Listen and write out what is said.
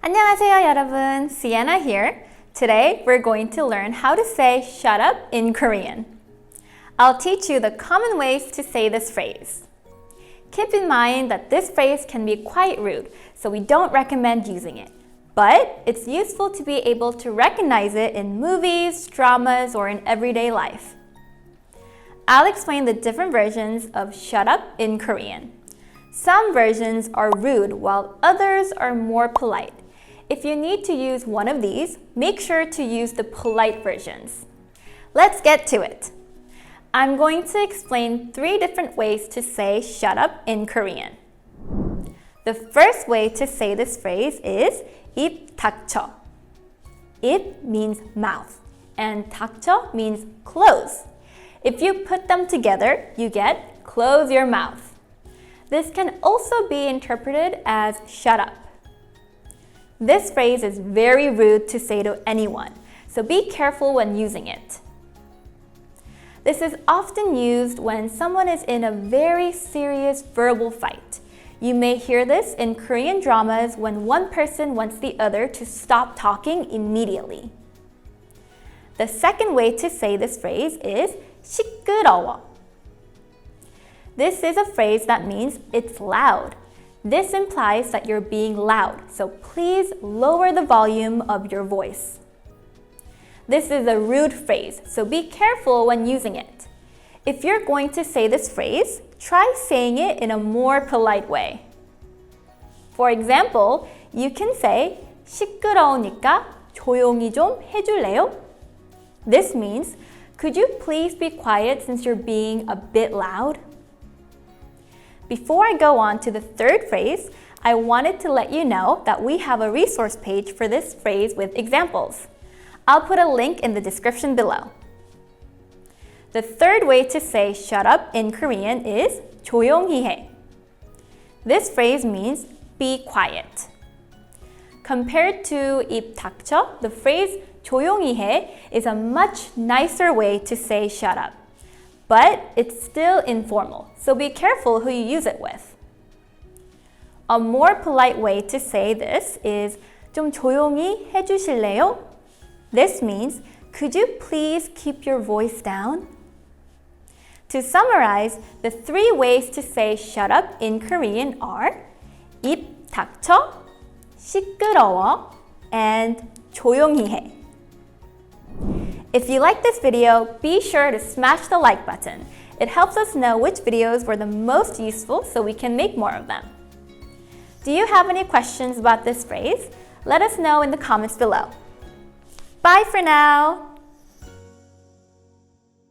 안녕하세요, 여러분. Sienna here. Today, we're going to learn how to say shut up in Korean. I'll teach you the common ways to say this phrase. Keep in mind that this phrase can be quite rude, so we don't recommend using it. But it's useful to be able to recognize it in movies, dramas, or in everyday life. I'll explain the different versions of shut up in Korean. Some versions are rude while others are more polite. If you need to use one of these, make sure to use the polite versions. Let's get to it. I'm going to explain 3 different ways to say shut up in Korean. The first way to say this phrase is ipdakchyeo. ip means mouth and dakchyeo means close. If you put them together, you get close your mouth. This can also be interpreted as shut up. This phrase is very rude to say to anyone, so be careful when using it. This is often used when someone is in a very serious verbal fight. You may hear this in Korean dramas when one person wants the other to stop talking immediately. The second way to say this phrase is 시끄러워. This is a phrase that means it's loud. This implies that you're being loud, so please lower the volume of your voice. This is a rude phrase, so be careful when using it. If you're going to say this phrase, try saying it in a more polite way. For example, you can say 시끄러우니까 조용히 좀 해줄래요? This means, could you please be quiet since you're being a bit loud? Before I go on to the third phrase, I wanted to let you know that we have a resource page for this phrase with examples. I'll put a link in the description below. The third way to say shut up in Korean is joyonghi 해. This phrase means be quiet. Compared to ipdakchyeo, the phrase joyonghi 해 is a much nicer way to say shut up. But it's still informal, so be careful who you use it with. A more polite way to say this is 좀 조용히 해주실래요? This means, could you please keep your voice down? To summarize, the 3 ways to say shut up in Korean are ipdakchyeo, 시끄러워, and joyonghi 해. If you like this video, be sure to smash the like button. It helps us know which videos were the most useful so we can make more of them. Do you have any questions about this phrase? Let us know in the comments below. Bye for now!